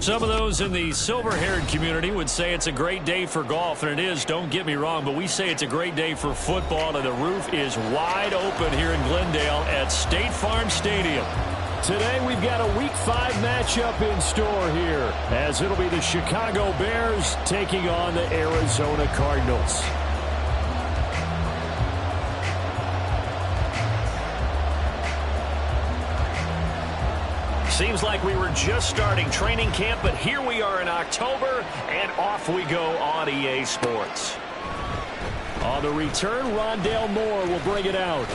Some of those in the silver-haired community would say it's a great day for golf, and it is, don't get me wrong, but we say it's a great day for football, and the roof is wide open here in Glendale at State Farm Stadium. Today we've got a Week 5 matchup in store here, as it'll be the Chicago Bears taking on the Arizona Cardinals. Seems like we were just starting training camp, but here we are in October, and off we go on EA Sports. On the return, Rondale Moore will bring it out.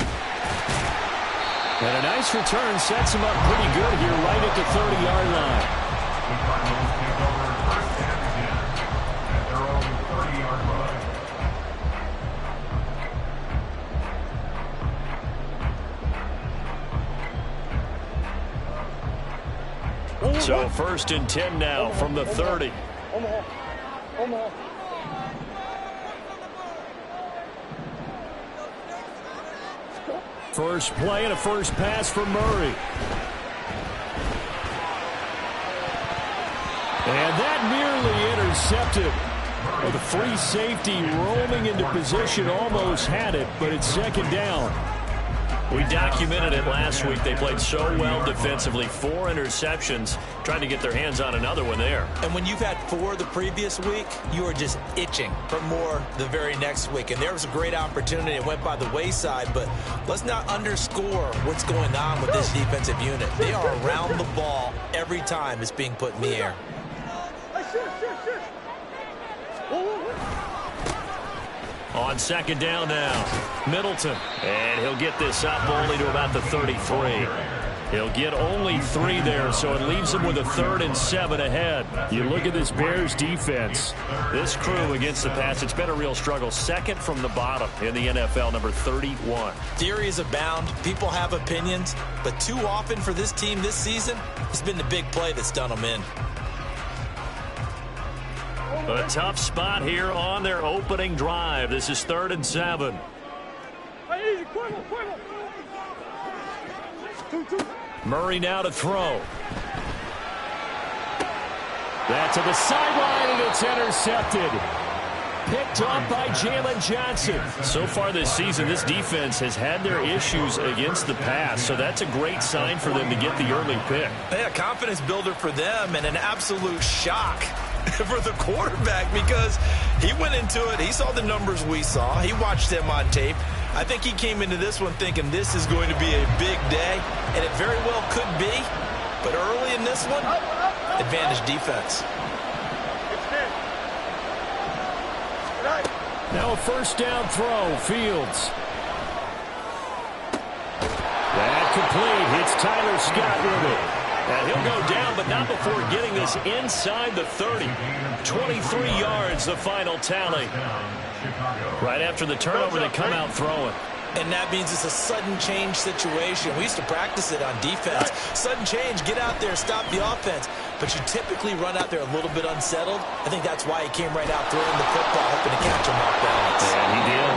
And a nice return sets him up pretty good here right at the 30-yard line. So 1st and 10 now from the 30. First play and a first pass for Murray. And that nearly intercepted. Well, the free safety roaming into position almost had it, but it's second down. We documented it last week. They played so well defensively. 4 interceptions, trying to get their hands on another one there. And when you've had 4 the previous week, you are just itching for more the very next week. And there was a great opportunity. It went by the wayside, but let's not underscore what's going on with this defensive unit. They are around the ball every time it's being put in the air. On second down now, Middleton. And he'll get this up only to about the 33. He'll get only 3 there, so it leaves him with a 3rd and 7 ahead. You look at this Bears defense. This crew against the pass, it's been a real struggle. Second from the bottom in the NFL, number 31. Theories abound. People have opinions. But too often for this team this season, it's been the big play that's done them in. A tough spot here on their opening drive. This is 3rd and 7. Murray now to throw. That to the sideline, and it's intercepted. Picked up by Jalen Johnson. So far this season, this defense has had their issues against the pass, so that's a great sign for them to get the early pick. Yeah, confidence builder for them and an absolute shock for the quarterback because he went into it. He saw the numbers we saw. He watched them on tape. I think he came into this one thinking this is going to be a big day, and it very well could be. But early in this one, advantage defense. Now a first down throw, Fields. That complete. Hits Tyler Scott with it. And he'll go down, but not before getting this inside the 30. 23 yards, the final tally. Right after the turnover, they come out throwing. And that means it's a sudden change situation. We used to practice it on defense. Sudden change, get out there, stop the offense. But you typically run out there a little bit unsettled. I think that's why he came right out throwing the football, hoping to catch him off balance. And he did.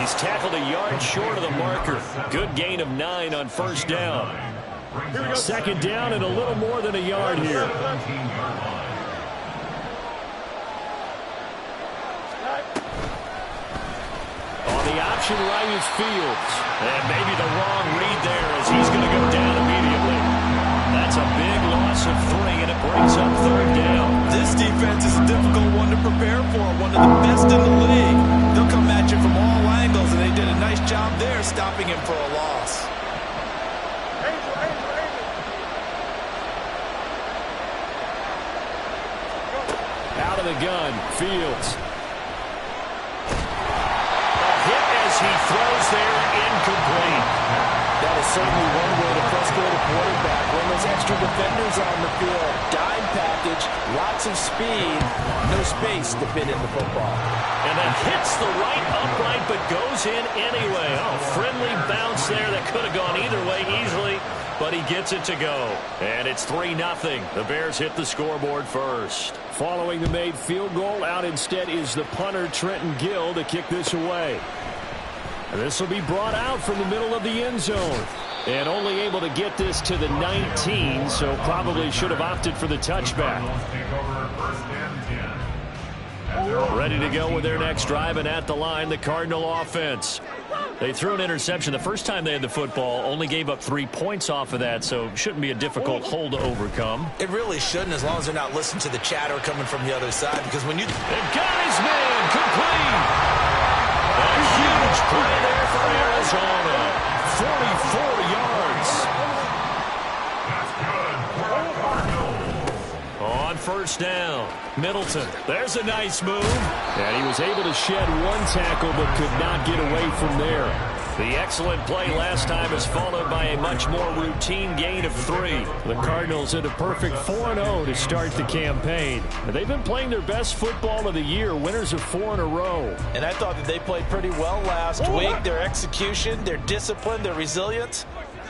He's tackled a yard short of the marker. Good gain of 9 on first down. Second down and a little more than a yard here. On the option right is Fields. And maybe the wrong read there as he's going to go down immediately. That's a big loss of 3, and it brings up 3rd down. This defense is a difficult one to prepare for, one of the best in the league. They'll come at you from all angles, and they did a nice job there stopping him for a loss. Out of the gun, Fields. A hit as he throws there, incomplete. That is certainly one way to frustrate a quarterback when there's extra defenders on the field. Dime package, lots of speed, no space to fit in the football. And that hits the right upright but goes in anyway. Oh, friendly bounce there that could have gone either way easily, but he gets it to go. And it's 3-0. The Bears hit the scoreboard first. Following the made field goal, out instead is the punter Trenton Gill to kick this away. This will be brought out from the middle of the end zone. And only able to get this to the 19, so probably should have opted for the touchback. Ready to go with their next drive, and at the line, the Cardinal offense. They threw an interception the first time they had the football, only gave up 3 points off of that, so shouldn't be a difficult hole to overcome. It really shouldn't, as long as they're not listening to the chatter coming from the other side, because when you... They've got his man complete. A huge play there for Arizona. 44 yards. On first down, Middleton. There's a nice move. And he was able to shed one tackle but could not get away from there. The excellent play last time is followed by a much more routine gain of 3. The Cardinals in a perfect 4-0 to start the campaign. They've been playing their best football of the year, winners of 4 in a row. And I thought that they played pretty well last week. Their execution, their discipline, their resilience,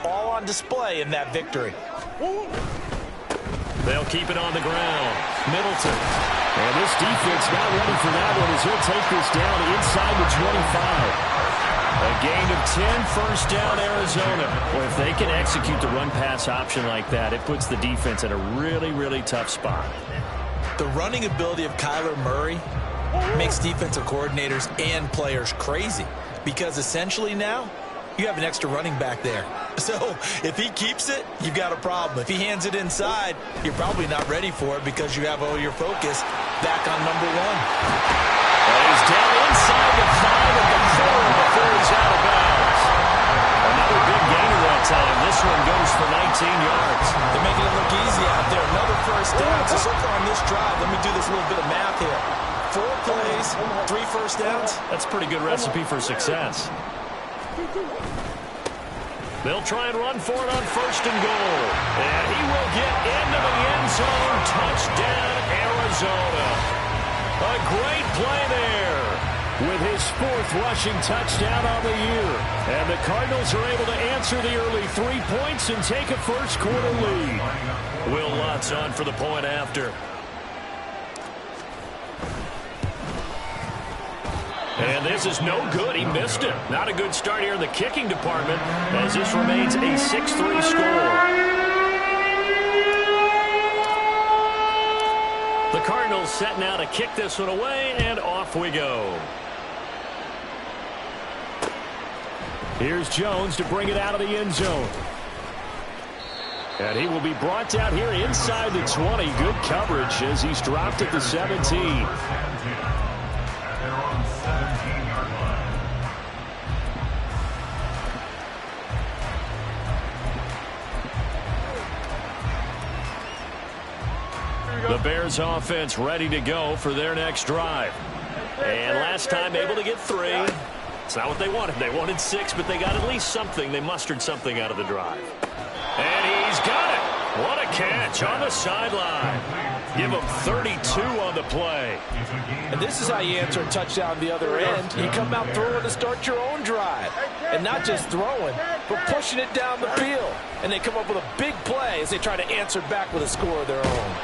all on display in that victory. They'll keep it on the ground. Middleton. And this defense not ready for that one as he'll take this down inside the 25. A gain of 10, first down, Arizona. Well, if they can execute the run-pass option like that, it puts the defense in a really, really tough spot. The running ability of Kyler Murray makes defensive coordinators and players crazy, because essentially now you have an extra running back there. So if he keeps it, you've got a problem. If he hands it inside, you're probably not ready for it because you have all your focus back on number 1. He's down inside the 5 at the 4 before he's out of bounds. Another big gain of that time. This one goes for 19 yards. They're making it look easy out there. Another first down. So far on this drive, let me do this little bit of math here. 4 plays, 3 first downs. That's a pretty good recipe for success. They'll try and run for it on first and goal. And he will get into the end zone. Touchdown, Arizona. A great play there with his 4th rushing touchdown on the year. And the Cardinals are able to answer the early 3 points and take a first-quarter lead. Will Lutz on for the point after. And this is no good. He missed it. Not a good start here in the kicking department as this remains a 6-3 score. The Cardinals set now to kick this one away, and off we go. Here's Jones to bring it out of the end zone. And he will be brought down here inside the 20. Good coverage as he's dropped at the 17. The Bears offense ready to go for their next drive. And last time able to get 3. It's not what they wanted. They wanted 6, but they got at least something. They mustered something out of the drive. And he's got it. What a catch on the sideline. Give him 32 on the play. And this is how you answer a touchdown the other end. You come out throwing to start your own drive. And not just throwing, but pushing it down the field. And they come up with a big play as they try to answer back with a score of their own.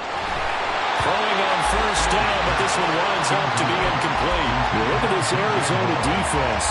Throwing on first down, but this one winds up to be incomplete. Look at this Arizona defense.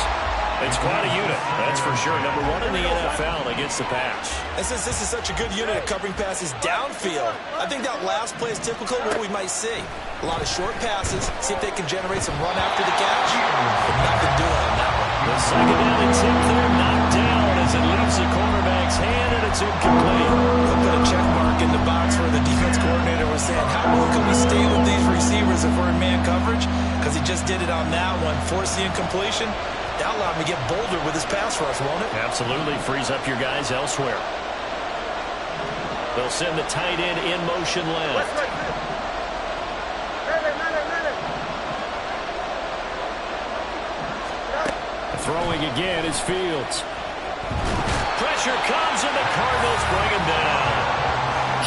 It's quite a unit, that's for sure. Number 1 in the NFL against the pass. And since this is such a good unit at covering passes downfield, I think that last play is typical of what we might see. A lot of short passes, see if they can generate some run after the catch. But nothing doing on that one. The second down attempt there knocked down as it leaves the cornerback's hand, and it's incomplete. They'll put a check mark in the box where the defense coordinator was saying, how long can we stay with these receivers if we're in man coverage? Because he just did it on that one, forced the incompletion. That allowed him to get bolder with his pass rush, won't it? Absolutely. Frees up your guys elsewhere. They'll send the tight end in motion left. Throwing again is Fields. Pressure comes and the Cardinals bring him down.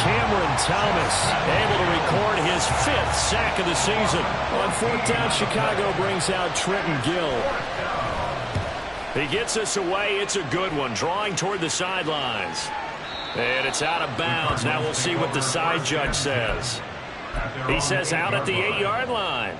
Cameron Thomas able to record his 5th sack of the season. On 4th down, Chicago brings out Trenton Gill. He gets us away. It's a good one. Drawing toward the sidelines. And it's out of bounds. Now we'll see what the side judge says. He says out at the 8-yard line.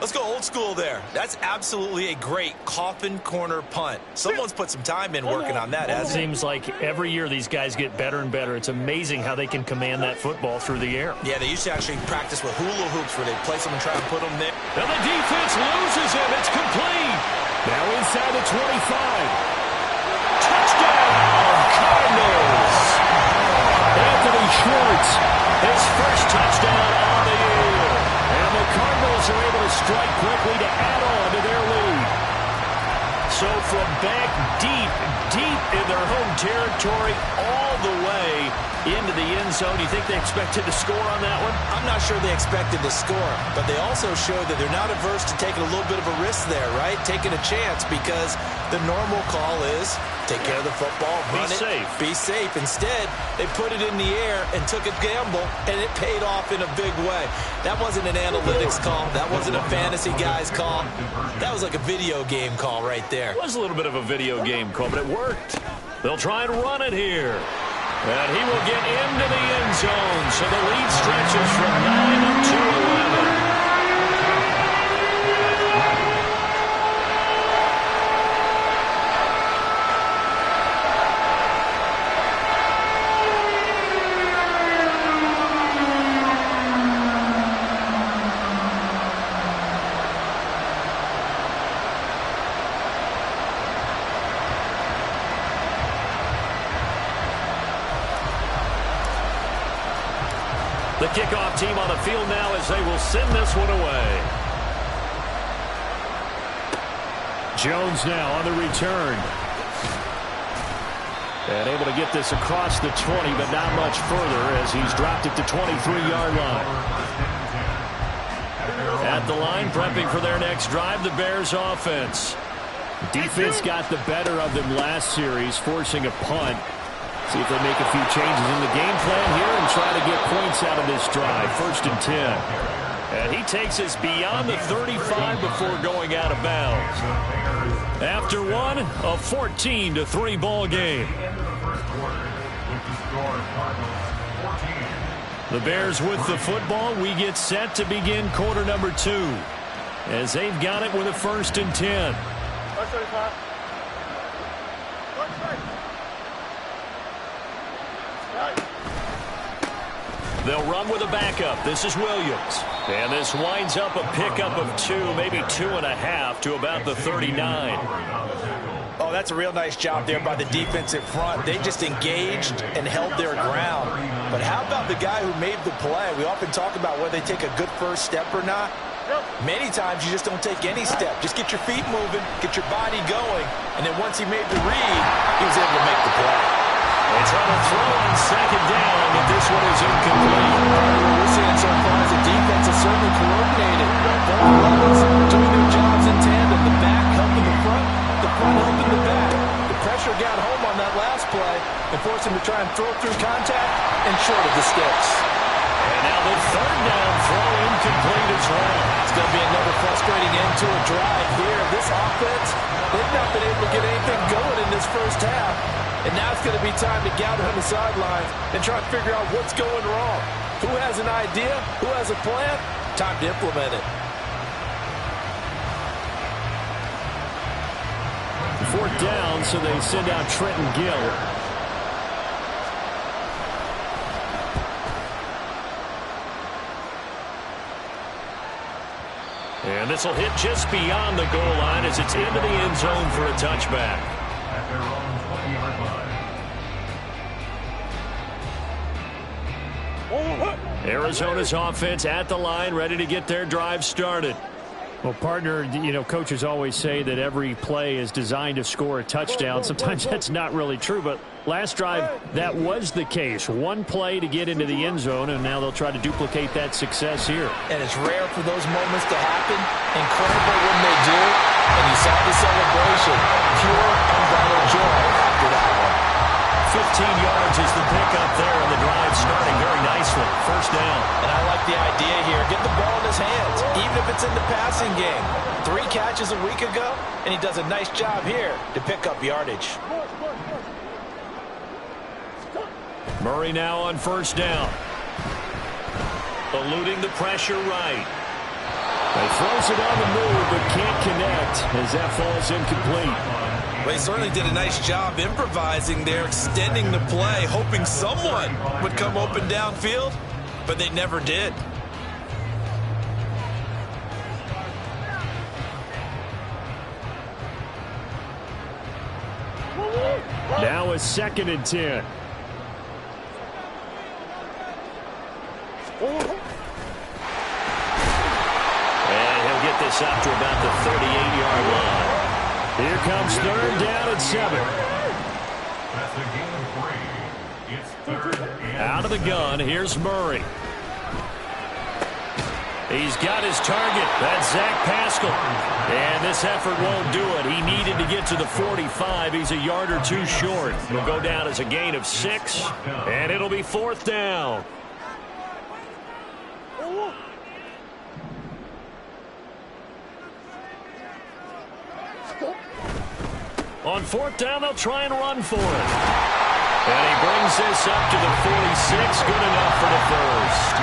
Let's go old school there. That's absolutely a great coffin corner punt. Someone's put some time in working on that, hasn't it? Seems like every year these guys get better and better. It's amazing how they can command that football through the air. Yeah, they used to actually practice with hula hoops where they place them and try and put them there. And the defense loses him. It's complete. Now inside the 25. Touchdown, Cardinals. Anthony Schwartz, his first touchdown on the year. And the Cardinals are able to strike quickly to add on to their lead. So from back deep in their home territory, all the way into the end zone, do you think they expected to score on that one? I'm not sure they expected to score, but they also showed that they're not averse to taking a little bit of a risk there, right? Taking a chance, because the normal call is take care of the football, run it, be safe. Instead, they put it in the air and took a gamble, and it paid off in a big way. That wasn't an analytics call. That wasn't a fantasy guy's call. That was like a video game call right there. It was a little bit of a video game call, but it worked. They'll try and run it here. And he will get into the end zone. So the lead stretches from 9 up to 11. The kickoff team on the field now as they will send this one away. Jones now on the return. And able to get this across the 20, but not much further as he's dropped it to 23-yard line. At the line, prepping for their next drive, the Bears offense. Defense got the better of them last series, forcing a punt. See if they make a few changes in the game plan here and try to get points out of this drive. 1st and 10. And he takes us beyond the 35 before going out of bounds. After one, a 14-3 ball game. The Bears with the football. We get set to begin quarter number 2 as they've got it with a 1st and 10. They'll run with a backup. This is Williams. And this winds up a pickup of 2, maybe 2.5 to about the 39. Oh, that's a real nice job there by the defensive front. They just engaged and held their ground. But how about the guy who made the play? We often talk about whether they take a good first step or not. Many times you just don't take any step. Just get your feet moving, get your body going, and then once he made the read, he was able to make the play. They try to throw on 2nd down, but this one is incomplete. What we're seeing so far is the defense is certainly coordinated. Both levels doing their jobs in tandem. The back helping the front helping the back. The pressure got home on that last play and forced him to try and throw through contact and short of the sticks. And now the 3rd down throw incomplete as well. It's going to be another frustrating end to a drive here. This offense, they've not been able to get anything going in this first half. And now it's going to be time to gather on the sidelines and try to figure out what's going wrong. Who has an idea? Who has a plan? Time to implement it. 4th down, so they send out Trenton Gill. And this will hit just beyond the goal line as it's into the end zone for a touchback. Arizona's offense at the line, ready to get their drive started. Well, partner, coaches always say that every play is designed to score a touchdown. Sometimes that's not really true, but last drive, that was the case. One play to get into the end zone, and now they'll try to duplicate that success here. And it's rare for those moments to happen. Incredible when they do. And you saw the celebration. Pure, unbridled joy after that one. 15 yards is the pickup there, and the drive starting very nicely. 1st down. And I like the idea here. Get the ball in his hands, even if it's in the passing game. 3 catches a week ago, and he does a nice job here to pick up yardage. Murray now on 1st down. Eluding the pressure right. He throws it on the move, but can't connect as that falls incomplete. Well, he certainly did a nice job improvising there, extending the play, hoping someone would come open downfield, but they never did. Now a 2nd and 10. And he'll get this up to about the 38-yard line. Here comes 3rd down and 7. That's the game of 3. It's 3rd and Out of the gun, here's Murray. He's got his target. That's Zach Pascal. And this effort won't do it. He needed to get to the 45. He's a yard or two short. It'll go down as a gain of 6, and it'll be 4th down. On 4th down, they'll try and run for it. And he brings this up to the 46. Good enough for the first.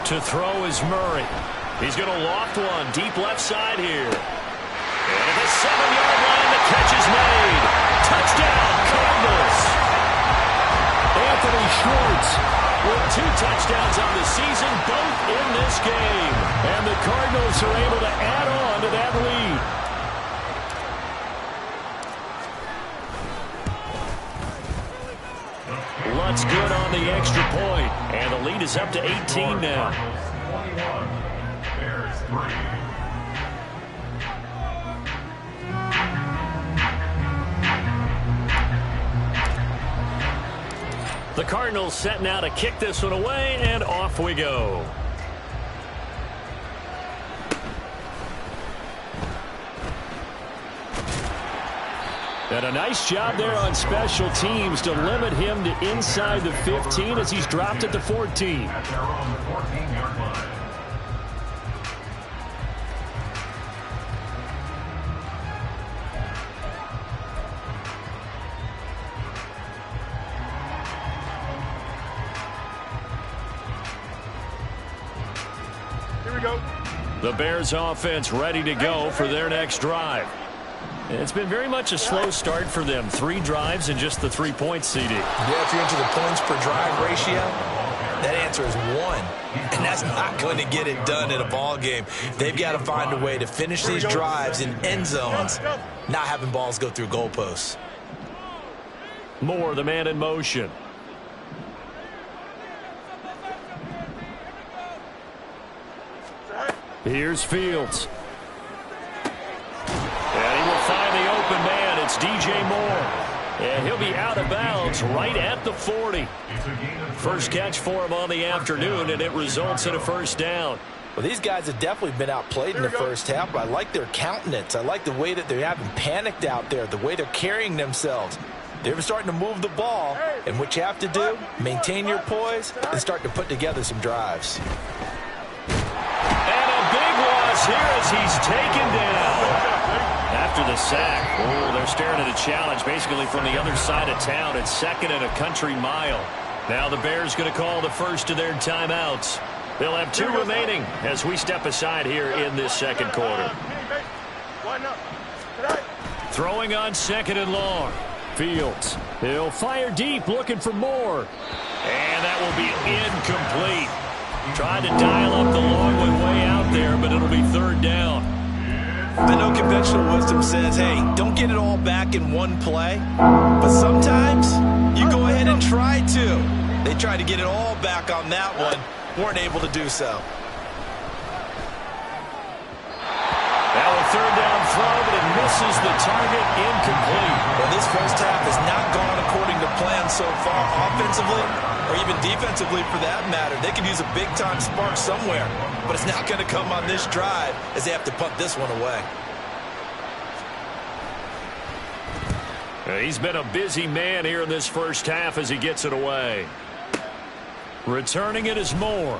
To throw is Murray. He's going to loft one deep left side here. And at the 7-yard line, the catch is made. Touchdown, Cardinals. Anthony Schwartz with 2 touchdowns on the season, both in this game. And the Cardinals are able to add on to that lead. Lutz good on the extra point. And the lead is up to 18 now. 21. Bears 3. The Cardinals setting out to kick this one away, and off we go. And a nice job there on special teams to limit him to inside the 15 as he's dropped at the 14. That's our own 14-yard line. The Bears offense ready to go for their next drive. It's been very much a slow start for them. 3 drives and just the 3-point CD. Yeah, if you're into the points per drive ratio, that answer is 1. And that's not going to get it done in a ball game. They've got to find a way to finish these drives in end zones, not having balls go through goalposts. Moore, the man in motion. Here's Fields. And he will find the open man. It's DJ Moore. And he'll be out of bounds right at the 40. First catch for him on the afternoon, and it results in a first down. Well, these guys have definitely been outplayed in the first half, but I like their countenance. I like the way that they haven't panicked out there, the way they're carrying themselves. They're starting to move the ball, and what you have to do, maintain your poise and start to put together some drives. And a big loss here as he's taken down. After the sack, they're staring at a challenge basically from the other side of town. It's 2nd and a country mile. Now the Bears going to call the first of their timeouts. They'll have 2 remaining as we step aside here in this second quarter. Throwing on 2nd and long. Fields. He'll fire deep, looking for more. And that will be incomplete. Tried to dial up the long way out there, but it'll be 3rd down. I know conventional wisdom says, hey, don't get it all back in one play. But sometimes you go ahead and try to. They tried to get it all back on that one. Weren't able to do so. Now a 3rd down throw, but it misses the target, incomplete. Well, this first half has not gone according to plan so far offensively or even defensively for that matter. They could use a big-time spark somewhere, but it's not going to come on this drive as they have to punt this one away. He's been a busy man here in this first half as he gets it away. Returning it is Moore.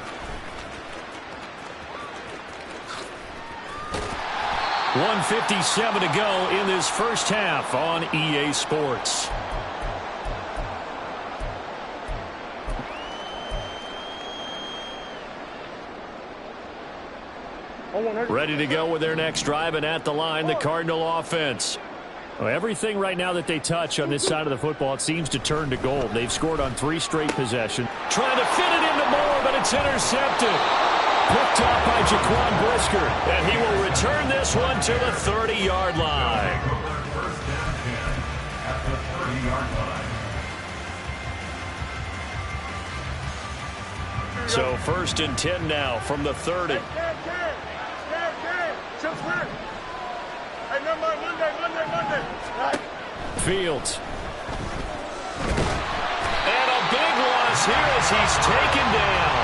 1:57 to go in this first half on EA Sports. Ready to go with their next drive, and at the line, the Cardinal offense. Well, everything right now that they touch on this side of the football, it seems to turn to gold. They've scored on 3 straight possessions. Trying to fit it into Moore, but it's intercepted. Picked up by Jaquan Brisker. And he will return this one to the 30-yard line. First down 10 at the 30-yard line. So 1st and 10 now from the 30. Fields. And a big loss here as he's taken down.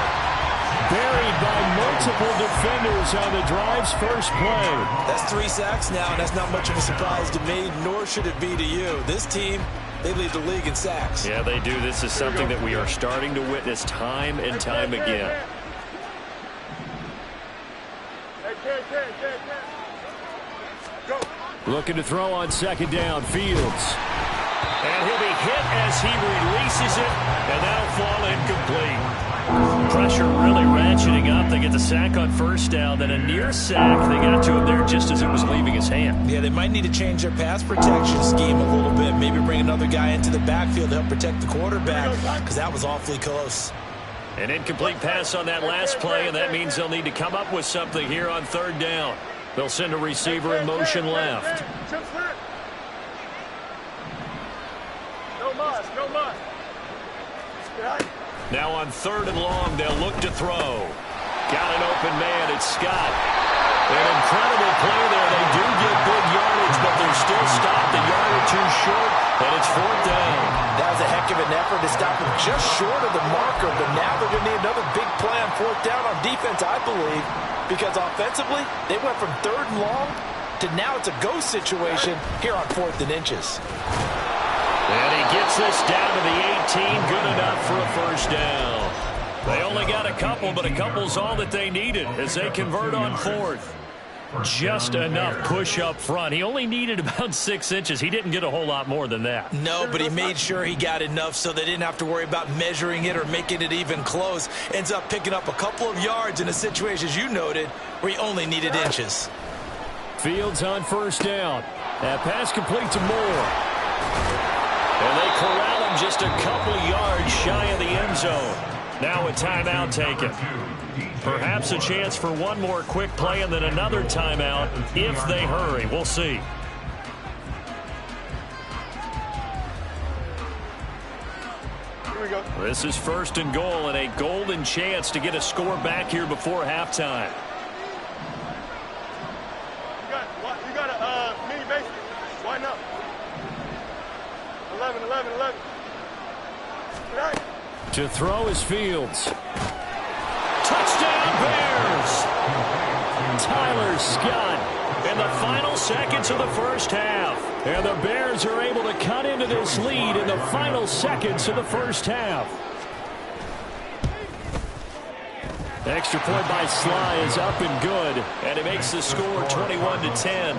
Buried by multiple defenders on the drive's first play. That's 3 sacks now, and that's not much of a surprise to me, nor should it be to you. This team, they lead the league in sacks. Yeah, they do. This is something that we are starting to witness time and time again. Looking to throw on 2nd down. Fields. And he'll be hit as he releases it, and that'll fall incomplete. Pressure really ratcheting up. They get the sack on 1st down, then a near sack. They got to him there just as it was leaving his hand. Yeah, they might need to change their pass protection scheme a little bit. Maybe bring another guy into the backfield to help protect the quarterback, because that was awfully close. An incomplete pass on that last play, and that means they'll need to come up with something here on 3rd down. They'll send a receiver in motion left. Now on 3rd and long, they'll look to throw. Got an open man. It's Scott. An incredible play there. They do get big yardage, but they're still stopped a yard or 2 short, and it's 4th down. That was a heck of an effort to stop him just short of the marker, but now they're going to need another big play on 4th down on defense, I believe, because offensively, they went from 3rd and long to now it's a go situation here on 4th and inches. And he gets this down to the 18, good enough for a 1st down. They only got a couple, but a couple's all that they needed as they convert on 4th. Just enough push up front. He only needed about 6 inches. He didn't get a whole lot more than that. No, but he made sure he got enough so they didn't have to worry about measuring it or making it even close. Ends up picking up a couple of yards in a situation, as you noted, where he only needed inches. Fields on 1st down. That pass complete to Moore. And they corral him just a couple yards shy of the end zone. Now a timeout taken. Perhaps a chance for one more quick play and then another timeout if they hurry. We'll see. Here we go. This is 1st and goal and a golden chance to get a score back here before halftime. You got a mini base. Why not? 11. Right. To throw is Fields. Touchdown Bears! Tyler Scott in the final seconds of the first half. And the Bears are able to cut into this lead in the final seconds of the first half. Extra point by Sly is up and good. And it makes the score 21-10.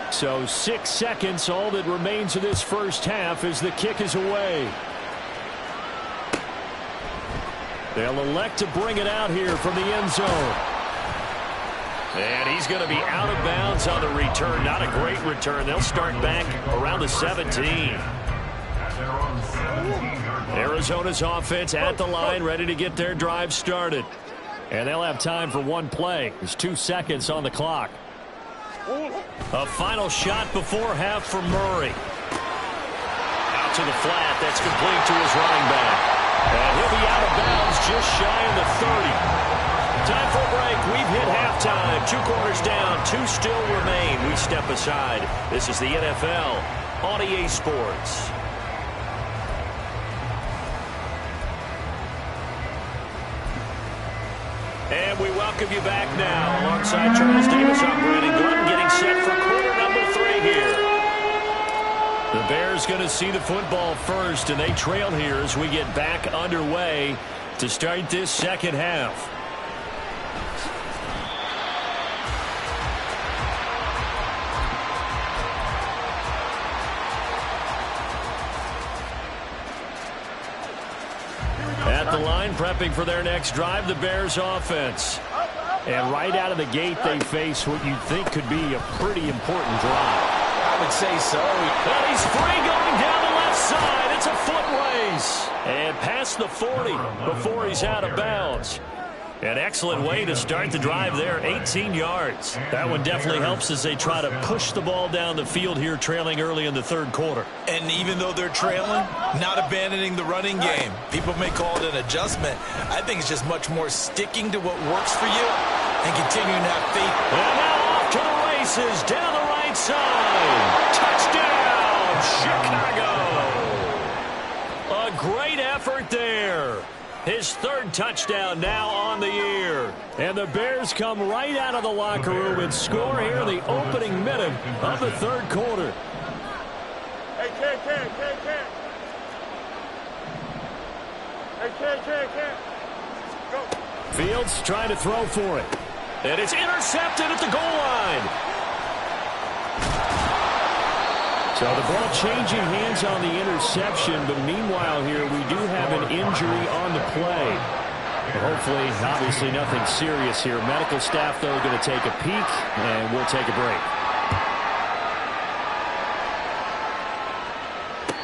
So 6 seconds, all that remains of this first half as the kick is away. They'll elect to bring it out here from the end zone. And he's going to be out of bounds on the return. Not a great return. They'll start back around the 17. Arizona's offense at the line, ready to get their drive started. And they'll have time for one play. There's 2 seconds on the clock. A final shot before half for Murray. Out to the flat. That's complete to his running back. And he'll be out of bounds just shy of the 30. Time for a break. We've hit halftime. 2 quarters down. 2 still remain. We step aside. This is the NFL on EA Sports. And we welcome you back now. Alongside Charles Davis, I'm Brandon Glenn, getting set for quarter number 3 here. The Bears going to see the football first, and they trail here as we get back underway to start this second half. at the line, prepping for their next drive, the Bears offense. And right out of the gate, they face what you'd think could be a pretty important drive. I would say so. And he's free going down the left side. It's a foot race. And past the 40 before he's out of bounds. An excellent way to start the drive there, 18 yards. That one definitely helps as they try to push the ball down the field here, trailing early in the third quarter. And even though they're trailing, not abandoning the running game. People may call it an adjustment. I think it's just much more sticking to what works for you and continuing to have faith. And now off to the races, down the right side. Touchdown, Chicago. A great effort there. His third touchdown now on the year. And the Bears come right out of the locker room and score here in the opening minute of the third quarter. Hey, Ken. Hey, Ken. Go. Fields trying to throw for it. And it's intercepted at the goal line. So the ball changing hands on the interception, but meanwhile here we do have an injury on the play. Hopefully, obviously nothing serious here. Medical staff, though, are going to take a peek, and we'll take a break.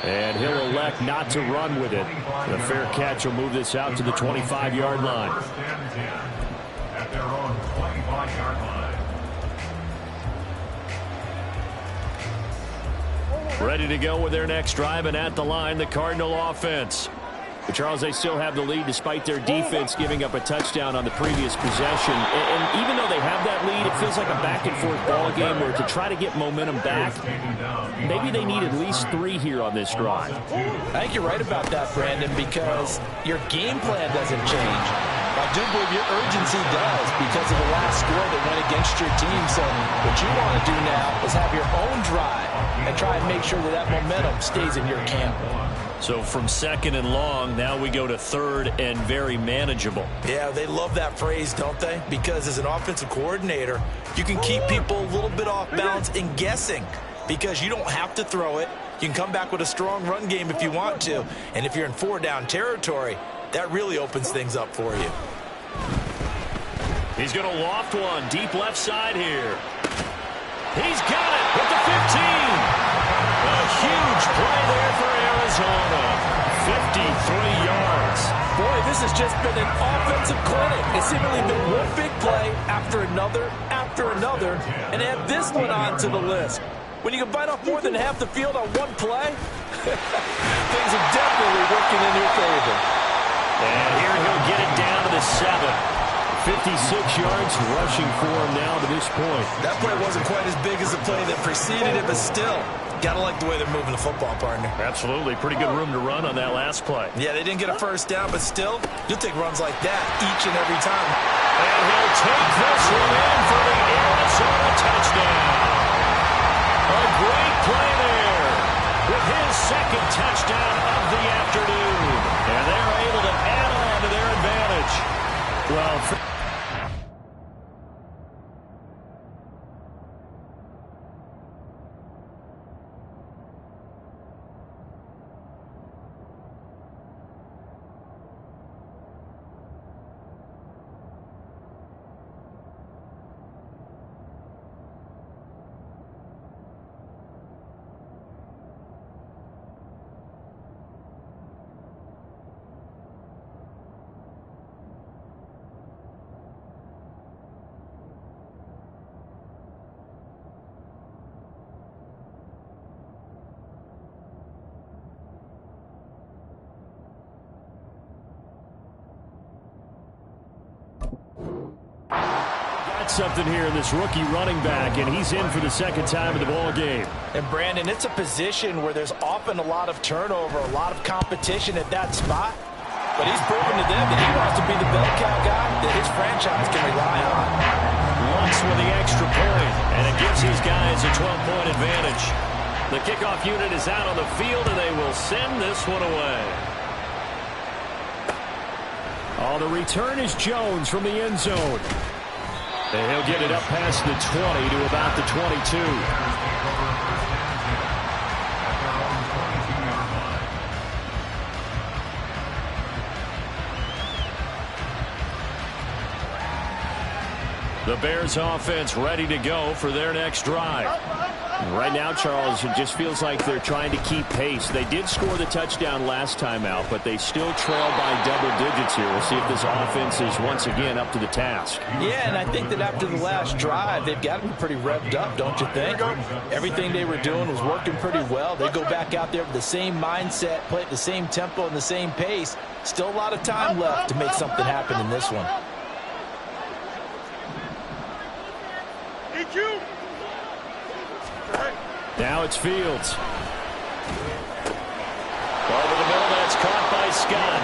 And he'll elect not to run with it. The fair catch will move this out to the 25-yard line. At their own 25-yard line. Ready to go with their next drive, and at the line, the Cardinal offense. But Charles, they still have the lead despite their defense giving up a touchdown on the previous possession. And even though they have that lead, it feels like a back-and-forth ball game where to try to get momentum back, maybe they need at least 3 here on this drive. I think you're right about that, Brandon, because your game plan doesn't change. I do believe your urgency does because of the last score that went against your team. So what you want to do now is have your own drive and try and make sure that that momentum stays in your camp. So from second and long, now we go to third and very manageable. Yeah, they love that phrase, don't they? Because as an offensive coordinator, you can keep people a little bit off balance and guessing because you don't have to throw it. You can come back with a strong run game if you want to. And if you're in 4-down territory, that really opens things up for you. He's going to loft one deep left side here. He's got it with the 15. A huge play there for Arizona. 53 yards. Boy, this has just been an offensive clinic. It's seemingly been one big play after another, and add this one on to the list. When you can bite off more than half the field on one play, things are definitely working in your favor. And here he'll get it down to the 7. 56 yards rushing for him now to this point. That play wasn't quite as big as the play that preceded it, but still, gotta like the way they're moving the football, partner. Absolutely. Pretty good room to run on that last play. Yeah, they didn't get a first down, but still, you'll take runs like that each and every time. And he'll take this one in for the Arizona touchdown. A great play there with his second touchdown of the afternoon. And they're able to add on to their advantage. Well, something here in this rookie running back, and he's in for the second time in the ball game. And Brandon, it's a position where there's often a lot of turnover, a lot of competition at that spot. But he's proven to them that he wants to be the bell cow guy that his franchise can rely on. Lux with the extra point, and it gives his guys a 12-point advantage. The kickoff unit is out on the field, and they will send this one away. Oh, the return is Jones from the end zone. And he'll get it up past the 20 to about the 22. The Bears offense ready to go for their next drive. Right now, Charles, it just feels like they're trying to keep pace. They did score the touchdown last time out, but they still trail by double digits here. We'll see if this offense is once again up to the task. Yeah, and I think that after the last drive, they've got to be pretty revved up, don't you think? Everything they were doing was working pretty well. They go back out there with the same mindset, play at the same tempo and the same pace. Still a lot of time left to make something happen in this one. Now it's Fields. Over the middle, that's caught by Scott.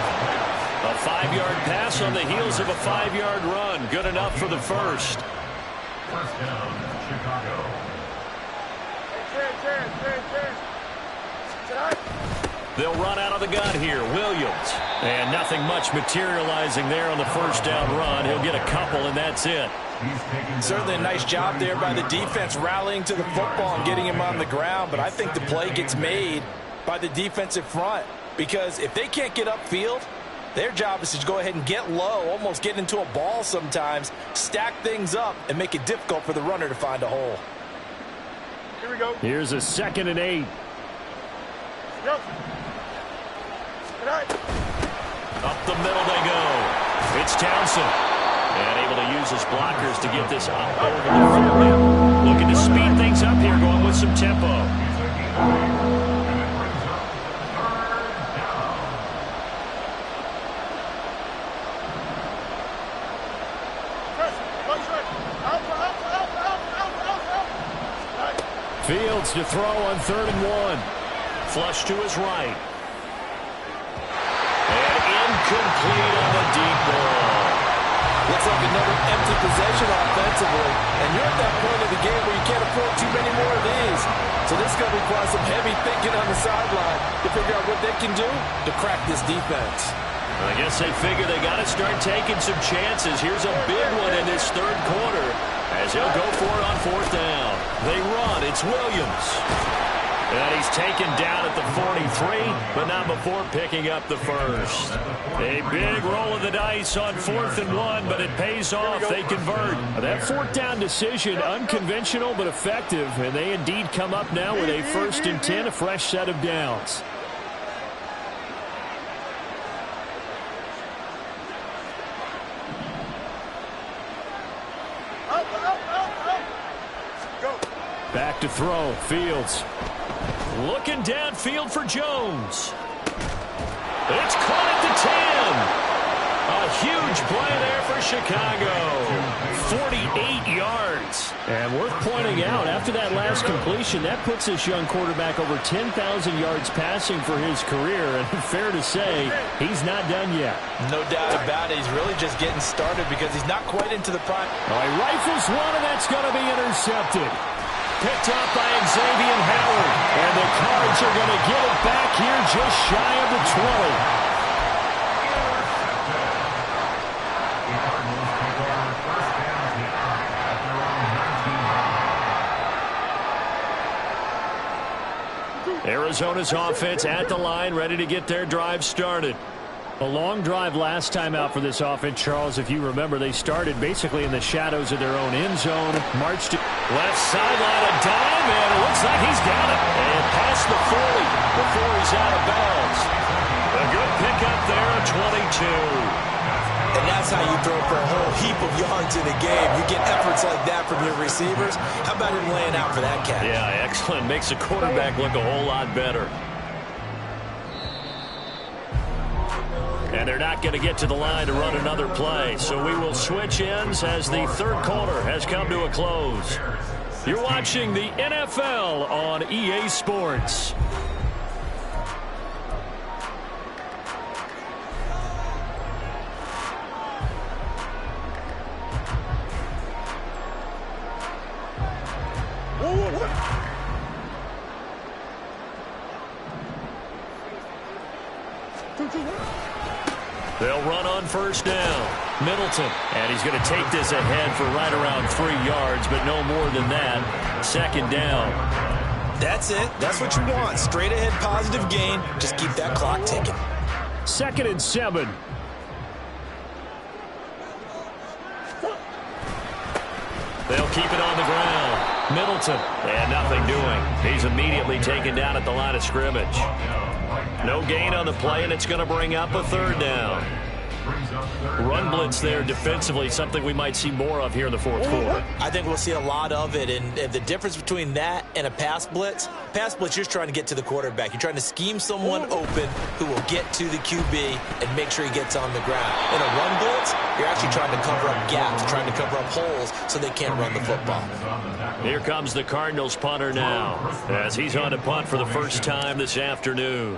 A 5-yard pass on the heels of a 5-yard run. Good enough for the first. First down, Chicago. They'll run out of the gun here. Williams. And nothing much materializing there on the first down run. He'll get a couple, and that's it. Certainly a nice job there by the defense rallying to the football and getting him on the ground, but I think the play gets made by the defensive front because if they can't get upfield, their job is to go ahead and get low, almost get into a ball sometimes, stack things up, and make it difficult for the runner to find a hole. Here we go. Here's a 2nd and 8. Go. Up the middle they go. It's Townsend. And able to use his blockers to get this up over the 40. Looking to speed things up here, going with some tempo. Fields to throw on 3rd and 1. Flush to his right. And incomplete on the deep ball. Looks like another empty possession offensively. And you're at that point of the game where you can't afford too many more of these. So this is going to require some heavy thinking on the sideline to figure out what they can do to crack this defense. I guess they figure they got to start taking some chances. Here's a big one in this 3rd quarter as he'll go for it on 4th down. They run. It's Williams. And he's taken down at the 43, but not before picking up the first. A big roll of the dice on 4th and 1, but it pays off. They convert. That 4th down decision, unconventional but effective, and they indeed come up now with a 1st and 10, a fresh set of downs. Back to throw. Fields. Looking downfield for Jones. It's caught at the 10. A huge play there for Chicago. 48 yards. And worth pointing out, after that last completion, that puts this young quarterback over 10,000 yards passing for his career. And fair to say, he's not done yet. No doubt about it. He's really just getting started because he's not quite into the prime. He rifles one, and that's going to be intercepted. Picked up by Xavier Howard. And the Cards are going to get it back here just shy of the 20. Arizona's offense at the line, ready to get their drive started. A long drive last time out for this offense, Charles. If you remember, they started basically in the shadows of their own end zone. Marched to left sideline, a dime, and it looks like he's got it. And past the 40 before he's out of bounds. A good pickup there, a 22. And that's how you throw for a whole heap of yards in a game. You get efforts like that from your receivers. How about him laying out for that catch? Yeah, excellent. Makes the quarterback look a whole lot better. And they're not going to get to the line to run another play. So we will switch ends as the 3rd quarter has come to a close. You're watching the NFL on EA Sports. They'll run on 1st down. Middleton. And he's going to take this ahead for right around 3 yards, but no more than that. 2nd down. That's it. That's what you want. Straight ahead positive gain. Just keep that clock ticking. 2nd and 7. They'll keep it on the ground. Middleton. And nothing doing. He's immediately taken down at the line of scrimmage. No gain on the play, and it's going to bring up a third down. Run blitz there defensively, something we might see more of here in the fourth quarter. I think we'll see a lot of it, and the difference between that and a pass blitz, you're trying to get to the quarterback. You're trying to scheme someone open who will get to the QB and make sure he gets on the ground. In a run blitz, you're actually trying to cover up gaps, trying to cover up holes so they can't run the football. Here comes the Cardinals punter now, as he's on to punt for the first time this afternoon.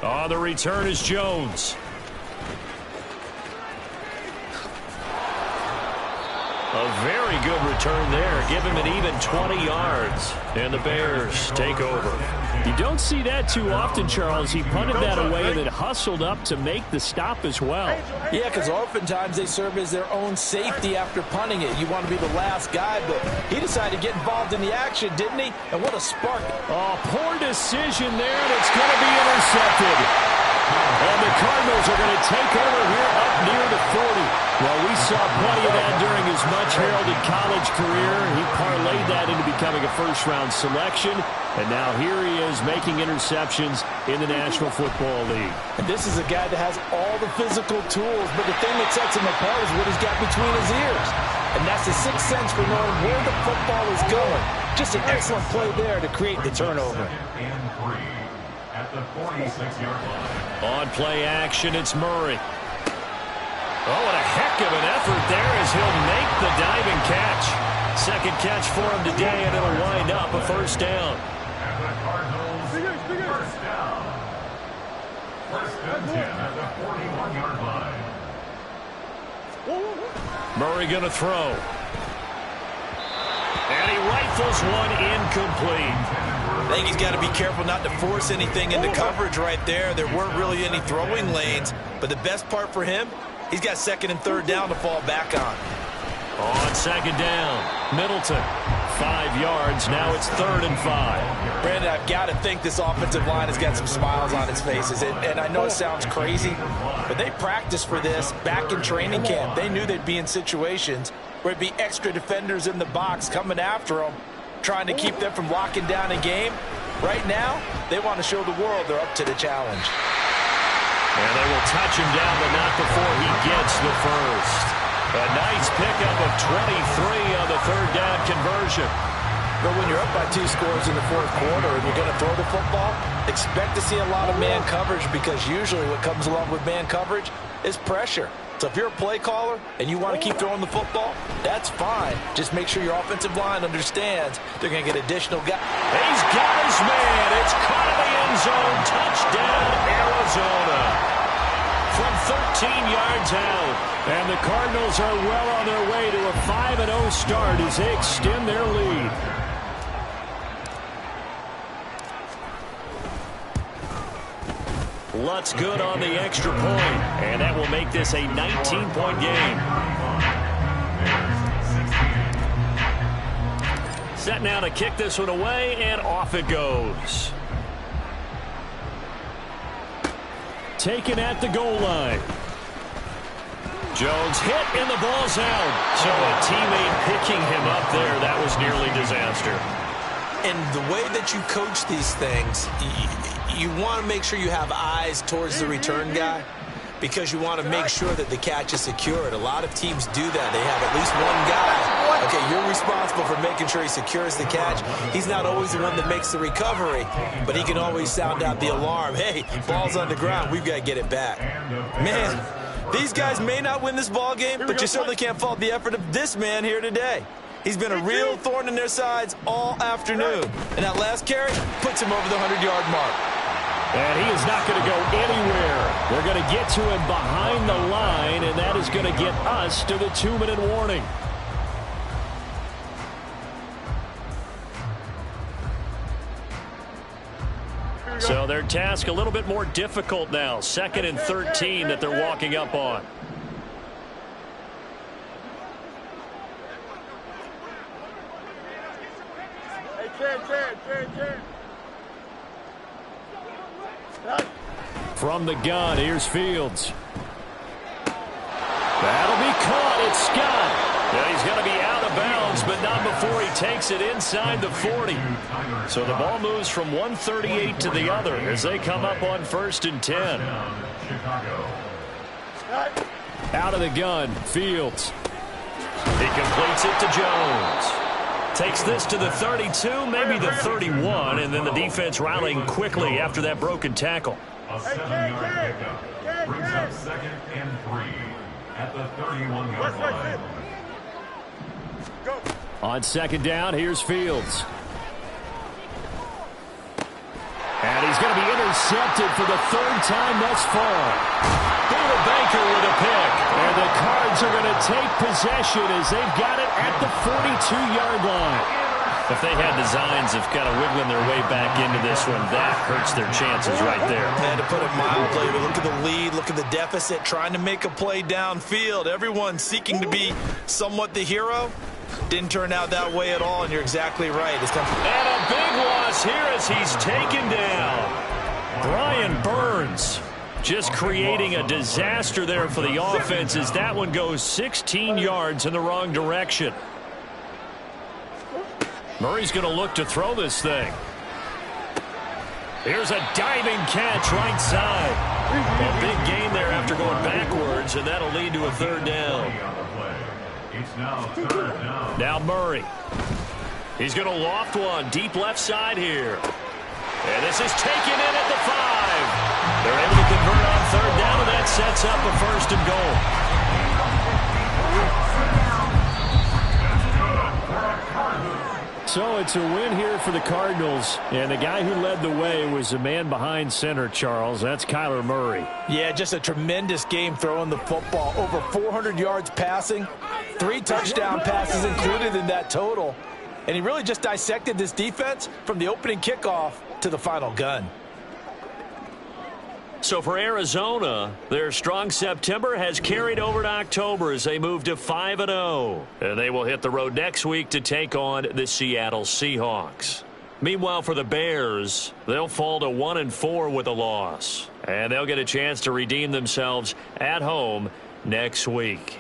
On the return is Jones. A very good return there. Give him an even 20 yards. And the Bears take over. You don't see that too often, Charles. He punted that away and then hustled up to make the stop as well. Yeah, because oftentimes they serve as their own safety after punting it. You want to be the last guy, but he decided to get involved in the action, didn't he? And what a spark. Oh, poor decision there, and it's going to be intercepted. And the Cardinals are going to take over here up near the 40. Well, we saw plenty of that during his much-heralded college career. He parlayed that into becoming a first-round selection. And now here he is making interceptions in the National Football League. And this is a guy that has all the physical tools, but the thing that sets him apart is what he's got between his ears. And that's the sixth sense for knowing where the football is going. Just an excellent play there to create the turnover. At the 46-yard line. On play action, it's Murray. Oh, what a heck of an effort there as he'll make the diving catch. Second catch for him today, and it'll wind up a first down. And the Cardinals, first down. First and 10 at the 41-yard line. Murray going to throw. And he rifles one incomplete. I think he's got to be careful not to force anything into coverage right there. There weren't really any throwing lanes, but the best part for him, he's got second and third down to fall back on. On second down, Middleton, 5 yards. Now it's 3rd and 5. Brandon, I've got to think this offensive line has got some smiles on its faces. And I know it sounds crazy, but they practiced for this back in training camp. They knew they'd be in situations where it'd be extra defenders in the box coming after them, trying to keep them from locking down a game. Right now, they want to show the world they're up to the challenge. And they will touch him down, but not before he gets the first. A nice pickup of 23 on the third down conversion. But when you're up by 2 scores in the fourth quarter and you're going to throw the football, expect to see a lot of man coverage, because usually what comes along with man coverage is pressure. So if you're a play caller and you want to keep throwing the football, that's fine. Just make sure your offensive line understands they're going to get additional guys. He's got his man. It's caught in the end zone. Touchdown, Arizona. From 13 yards out. And the Cardinals are well on their way to a 5-0 start as they extend their lead. Lutz good on the extra point, and that will make this a 19-point game. Set now to kick this one away, and off it goes. Taken at the goal line. Jones hit, and the ball's out. So a teammate picking him up there, that was nearly disaster. And the way that you coach these things, you want to make sure you have eyes towards the return guy, because you want to make sure that the catch is secured. A lot of teams do that. They have at least one guy. Okay, you're responsible for making sure he secures the catch. He's not always the one that makes the recovery, but he can always sound out the alarm. Hey, ball's on the ground. We've got to get it back. Man, these guys may not win this ball game, but you certainly can't fault the effort of this man here today. He's been a real thorn in their sides all afternoon. And that last carry puts him over the 100-yard mark. And he is not going to go anywhere. They're going to get to him behind the line, and that is going to get us to the 2-minute warning. So their task a little bit more difficult now. 2nd and 13 that they're walking up on. From the gun, here's Fields. That'll be caught. It's Scott. Yeah, he's going to be out of bounds, but not before he takes it inside the 40. So the ball moves from 138 to the other as they come up on 1st and 10. Out of the gun, Fields. He completes it to Jones. Takes this to the 32, maybe the 31, and then the defense rallying quickly after that broken tackle. A 7-yard pickup brings up 2nd and 3 at the 31-yard line. On 2nd down, here's Fields. And he's going to be intercepted for the 3rd time thus far. Buda Baker with a pick. And the Cards are going to take possession as they've got it at the 42-yard line. If they had designs of kind of wiggling their way back into this one, that hurts their chances right there. And to put it mildly, look at the lead, look at the deficit, trying to make a play downfield. Everyone seeking to be somewhat the hero. Didn't turn out that way at all, and you're exactly right. And a big loss here as he's taken down. Brian Burns just creating a disaster there for the offense as that one goes 16 yards in the wrong direction. Murray's going to look to throw this thing. Here's a diving catch right side. A big gain there after going backwards, and that'll lead to a 3rd down. It's now 3rd down. Now Murray. He's going to loft one deep left side here. And this is taken in at the 5. They're able to convert on 3rd down, and that sets up a 1st and goal. So it's a win here for the Cardinals, and the guy who led the way was the man behind center, Charles. That's Kyler Murray. Yeah, just a tremendous game throwing the football. Over 400 yards passing, 3 touchdown passes included in that total. And he really just dissected this defense from the opening kickoff to the final gun. So for Arizona, their strong September has carried over to October as they move to 5-0. And they will hit the road next week to take on the Seattle Seahawks. Meanwhile, for the Bears, they'll fall to 1-4 with a loss. And they'll get a chance to redeem themselves at home next week.